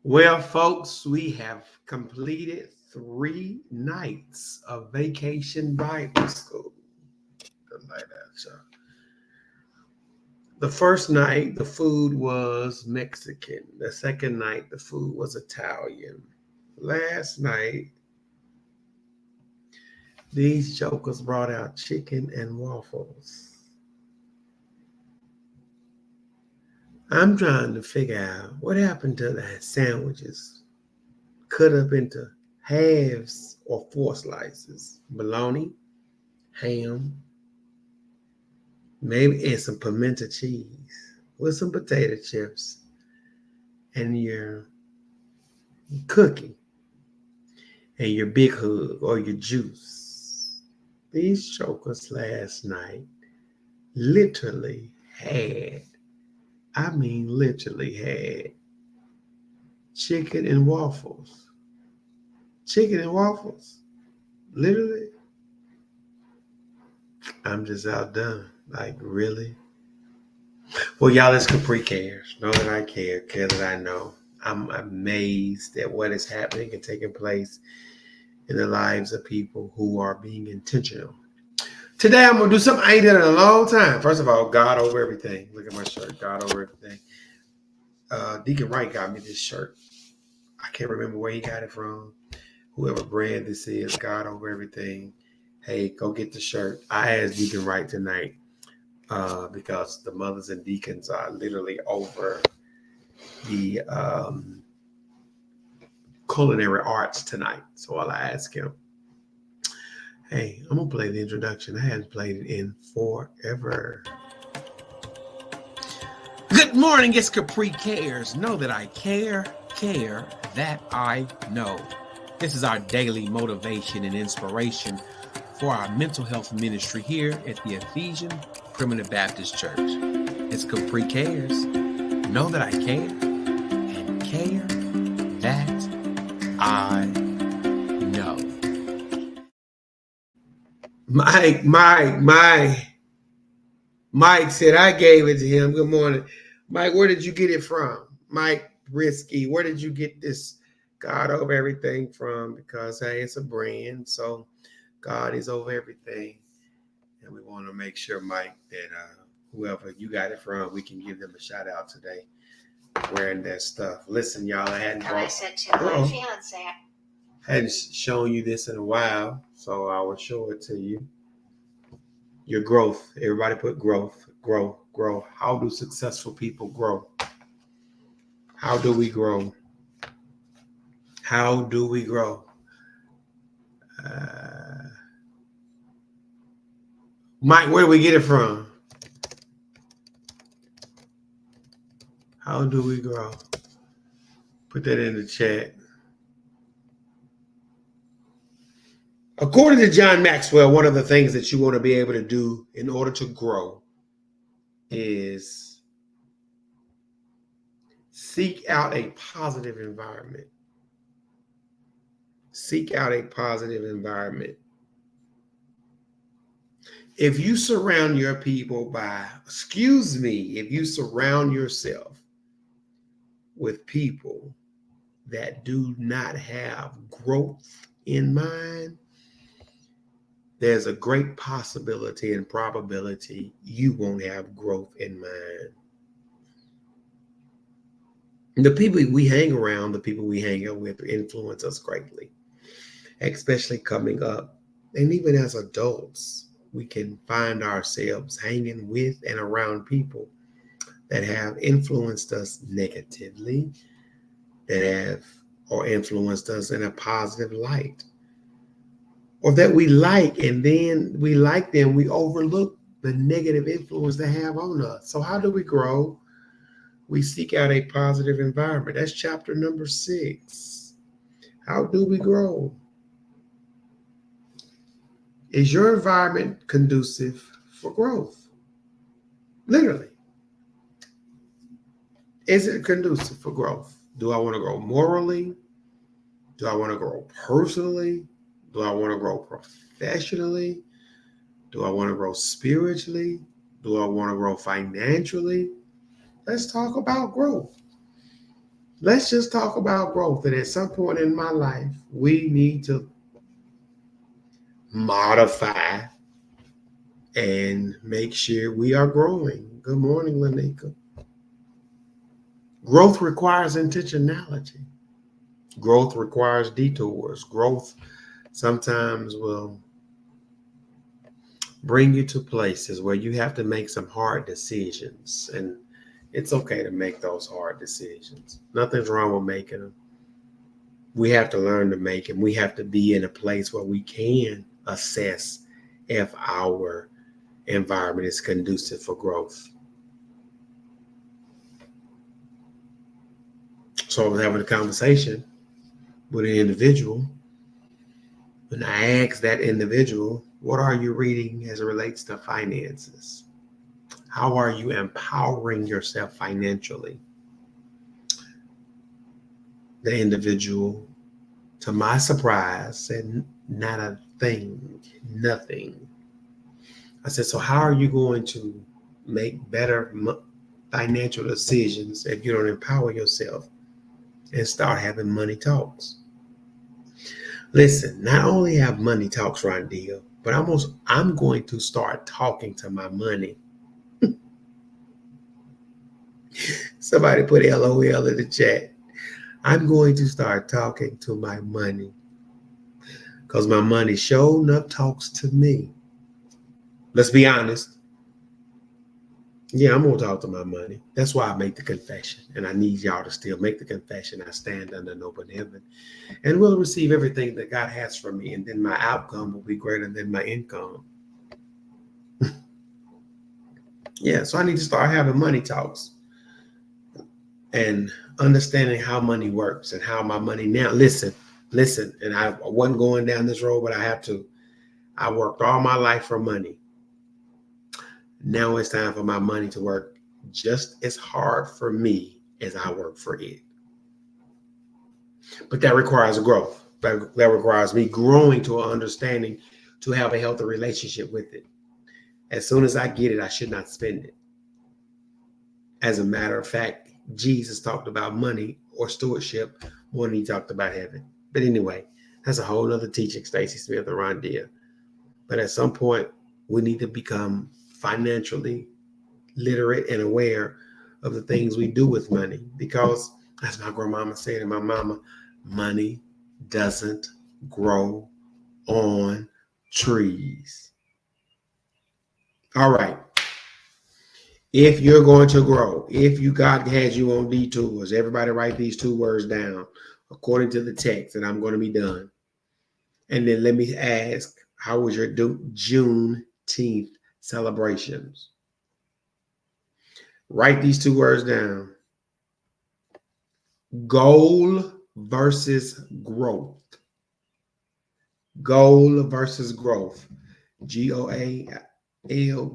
Well, folks, we have completed 3 nights of vacation Bible school. Good night, Asha. The first night, the food was Mexican. The second night, the food was Italian. Last night, these jokers brought out chicken and waffles. I'm trying to figure out what happened to the sandwiches cut up into halves or 4 slices. Bologna, ham, maybe and some pimento cheese with some potato chips and your cookie and your big hug or your juice. These jokers last night literally literally had chicken and waffles. Chicken and waffles. Literally. I'm just outdone. Like, really? Well, y'all, it's Capri Cares. Know that I care that I know. I'm amazed at what is happening and taking place in the lives of people who are being intentional. Today, I'm going to do something I ain't done in a long time. First of all, God over everything. Look at my shirt. God over everything. Deacon Wright got me this shirt. I can't remember where he got it from. Whoever brand this is, God over everything. Hey, go get the shirt. I asked Deacon Wright tonight because the mothers and deacons are literally over the culinary arts tonight. So I'll ask him, hey, I'm going to play the introduction. I hadn't played it in forever. Good morning, it's Capri Cares. Know that I care that I know. This is our daily motivation and inspiration for our mental health ministry here at the Ephesian Primitive Baptist Church. It's Capri Cares. Know that I care and care that I know. Mike said I gave it to him. Good morning. Mike, where did you get it from? Mike Risky, where did you get this God over everything from? Because, hey, it's a brand. So God is over everything. And we want to make sure, Mike, that whoever you got it from, we can give them a shout out today wearing that stuff. Listen, y'all, I said to my fiance. Hadn't shown you this in a while, so I will show it to you. Your growth. Everybody put growth. Grow. How do successful people grow? How do we grow? How do we grow? Mike, where do we get it from? How do we grow? Put that in the chat. According to John Maxwell, one of the things that you want to be able to do in order to grow is seek out a positive environment. Seek out a positive environment. If you surround your people if you surround yourself with people that do not have growth in mind, there's a great possibility and probability you won't have growth in mind. The people we hang around, the people we hang out with influence us greatly, especially coming up. And even as adults, we can find ourselves hanging with and around people that have influenced us negatively, that have or influenced us in a positive light, or that we like, and then we like them, we overlook the negative influence they have on us. So how do we grow? We seek out a positive environment. That's chapter number 6. How do we grow? Is your environment conducive for growth? Literally. Is it conducive for growth? Do I want to grow morally? Do I want to grow personally? Do I want to grow professionally? Do I want to grow spiritually? Do I want to grow financially? Let's talk about growth. Let's just talk about growth. And at some point in my life, we need to modify and make sure we are growing. Good morning, Lanika. Growth requires intentionality. Growth requires detours. Growth sometimes will bring you to places where you have to make some hard decisions. And it's okay to make those hard decisions. Nothing's wrong with making them. We have to learn to make them. We have to be in a place where we can assess if our environment is conducive for growth. So I was having a conversation with an individual, and I asked that individual, what are you reading as it relates to finances? How are you empowering yourself financially? The individual, to my surprise, said, not a thing, nothing. I said, so how are you going to make better financial decisions if you don't empower yourself and start having money talks? Listen, not only have money talks, Rondell, but I'm going to start talking to my money. Somebody put LOL in the chat. I'm going to start talking to my money because my money sure enough talks to me. Let's be honest. Yeah, I'm going to talk to my money. That's why I make the confession. And I need y'all to still make the confession. I stand under an open heaven and will receive everything that God has for me. And then my outcome will be greater than my income. Yeah, so I need to start having money talks and understanding how money works and how my money now. Listen, and I wasn't going down this road, but I have to. I worked all my life for money. Now it's time for my money to work just as hard for me as I work for it. But that requires a growth. That requires me growing to an understanding to have a healthy relationship with it. As soon as I get it, I should not spend it. As a matter of fact, Jesus talked about money or stewardship more than he talked about heaven. But anyway, that's a whole other teaching, Stacy Smith and Rondell. But at some point, we need to become financially literate and aware of the things we do with money. Because, as my grandmama said and my mama, money doesn't grow on trees. All right. If you're going to grow, if God has you on detours, everybody write these 2 words down according to the text, and I'm going to be done. And then let me ask, how was your Juneteenth celebrations? Write these 2 words down. Goal versus growth. Goal versus growth. GOAL,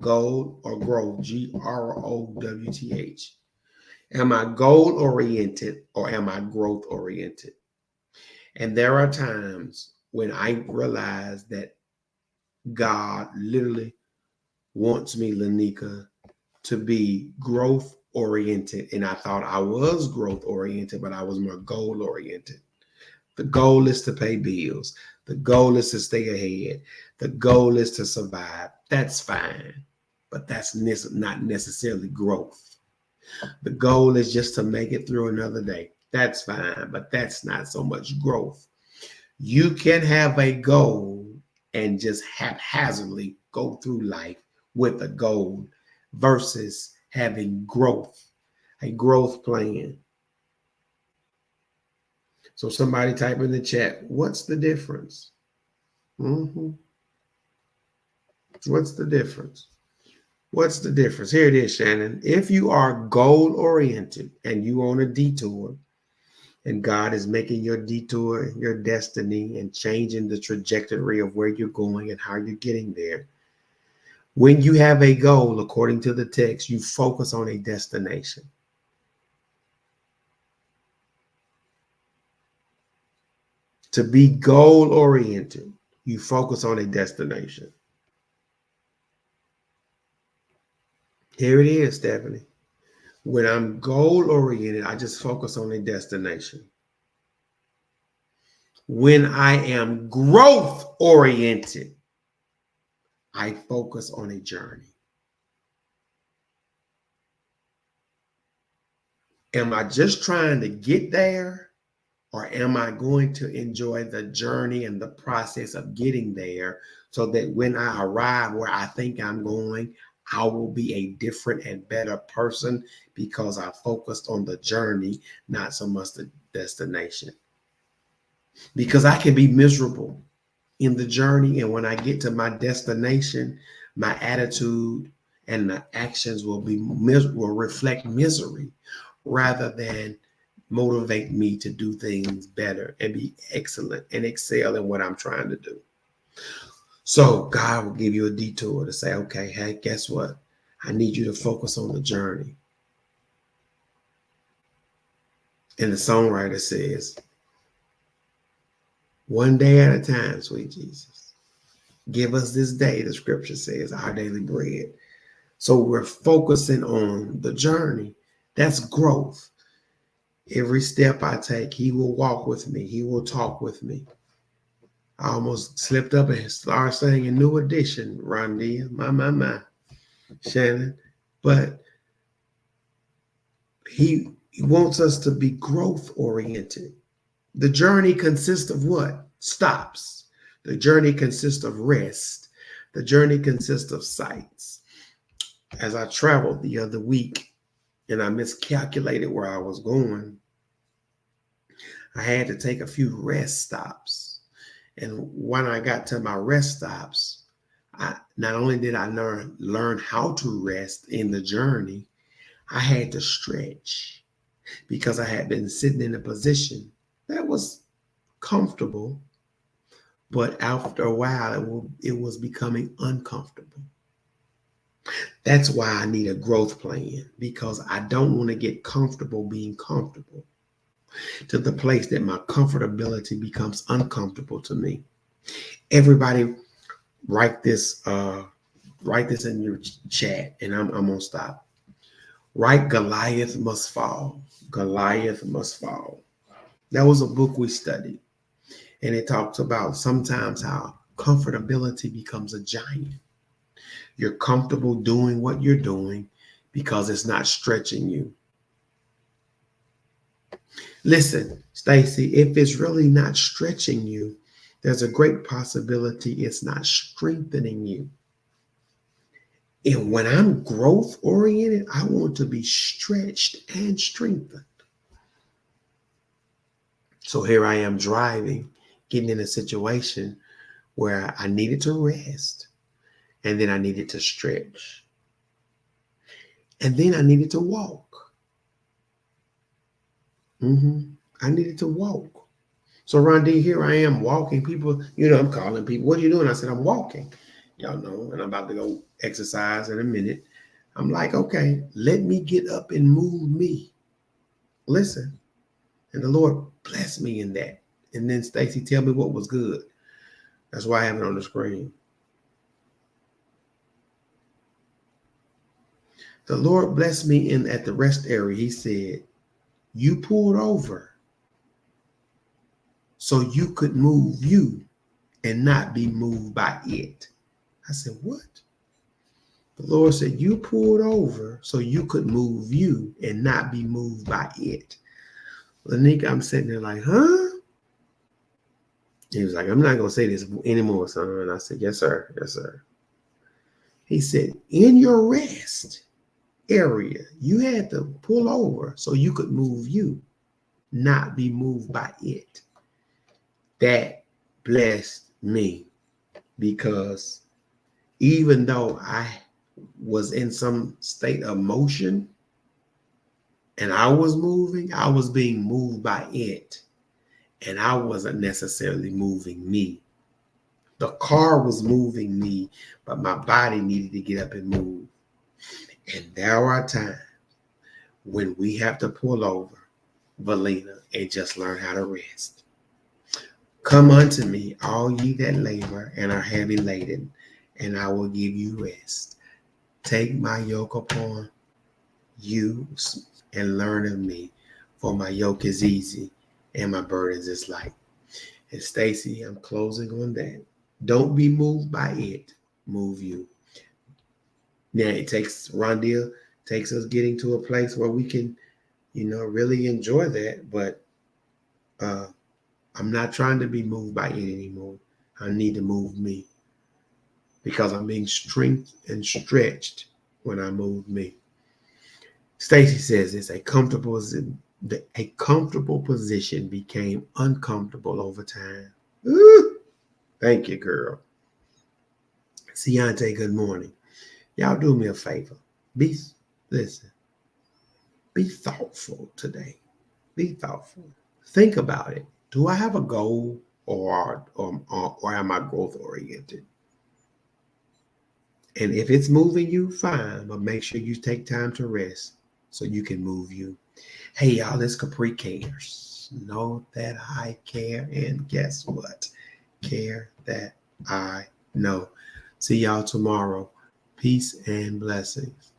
goal, or growth. GROWTH. Am I goal oriented or am I growth oriented? And there are times when I realize that God literally wants me, Lanika, to be growth oriented. And I thought I was growth oriented, but I was more goal oriented. The goal is to pay bills. The goal is to stay ahead. The goal is to survive. That's fine, but that's not necessarily growth. The goal is just to make it through another day. That's fine, but that's not so much growth. You can have a goal and just haphazardly go through life with a goal versus having growth, a growth plan. So somebody type in the chat, what's the difference? What's the difference? What's the difference? Here it is, Shannon. If you are goal oriented and you on a detour, and God is making your detour your destiny and changing the trajectory of where you're going and how you're getting there. When you have a goal, according to the text, you focus on a destination. To be goal oriented, you focus on a destination. Here it is, Stephanie. When I'm goal oriented, I just focus on the destination. When I am growth oriented, I focus on a journey. Am I just trying to get there, or am I going to enjoy the journey and the process of getting there so that when I arrive where I think I'm going, I will be a different and better person because I focused on the journey, not so much the destination. Because I can be miserable in the journey, and when I get to my destination, my attitude and the actions will reflect misery rather than motivate me to do things better and be excellent and excel in what I'm trying to do. So God will give you a detour to say, okay, hey, guess what? I need you to focus on the journey. And the songwriter says, one day at a time, sweet Jesus. Give us this day, the scripture says, our daily bread. So we're focusing on the journey. That's growth. Every step I take, he will walk with me. He will talk with me. I almost slipped up and started saying a new edition, Rondia, my, Shannon. But he wants us to be growth oriented. The journey consists of what? Stops. The journey consists of rest. The journey consists of sights. As I traveled the other week and I miscalculated where I was going, I had to take a few rest stops. And when I got to my rest stops, not only did I learn how to rest in the journey, I had to stretch because I had been sitting in a position that was comfortable, but after a while, it was becoming uncomfortable. That's why I need a growth plan, because I don't want to get comfortable being comfortable to the place that my comfortability becomes uncomfortable to me. Everybody write this in your chat, and I'm gonna stop. Write Goliath must fall. Goliath must fall. That was a book we studied, and it talks about sometimes how comfortability becomes a giant. You're comfortable doing what you're doing because it's not stretching you. Listen, Stacy, if it's really not stretching you, there's a great possibility it's not strengthening you. And when I'm growth oriented, I want to be stretched and strengthened. So here I am driving, getting in a situation where I needed to rest, and then I needed to stretch, and then I needed to walk. I needed to walk. So Rondi, here I am walking. People, I'm calling people. What are you doing? I said, I'm walking. Y'all know, and I'm about to go exercise in a minute. I'm like, okay, let me get up and move me. Listen. And the Lord blessed me in that. And then Stacy, tell me what was good. That's why I have it on the screen. The Lord blessed me at the rest area. He said, you pulled over so you could move you and not be moved by it. I said, what? The Lord said, you pulled over so you could move you and not be moved by it. Lanika, I'm sitting there like, huh? He was like, I'm not going to say this anymore, son. And I said, yes, sir. Yes, sir. He said, in your rest area, you had to pull over so you could move you, not be moved by it. That blessed me, because even though I was in some state of motion and I was moving, I was being moved by it, and I wasn't necessarily moving me. The car was moving me, but my body needed to get up and move. And there are times when we have to pull over, Valina, and just learn how to rest. Come unto me, all ye that labor and are heavy laden, and I will give you rest. Take my yoke upon you and learn of me, for my yoke is easy and my burdens is light. And Stacy, I'm closing on that. Don't be moved by it. Move you. Now it takes Rondell takes us getting to a place where we can, really enjoy that. But uh, I'm not trying to be moved by it anymore. I need to move me because I'm being strengthened and stretched when I move me. Stacy says it's a comfortable position became uncomfortable over time. Ooh, thank you, girl. Ciante, good morning. Y'all do me a favor. Be listen. Be thoughtful today. Be thoughtful. Think about it. Do I have a goal or am I growth oriented? And if it's moving you, fine, but make sure you take time to rest so you can move you. Hey, y'all, it's Capri Cares. Know that I care, and guess what? Care that I know. See y'all tomorrow. Peace and blessings.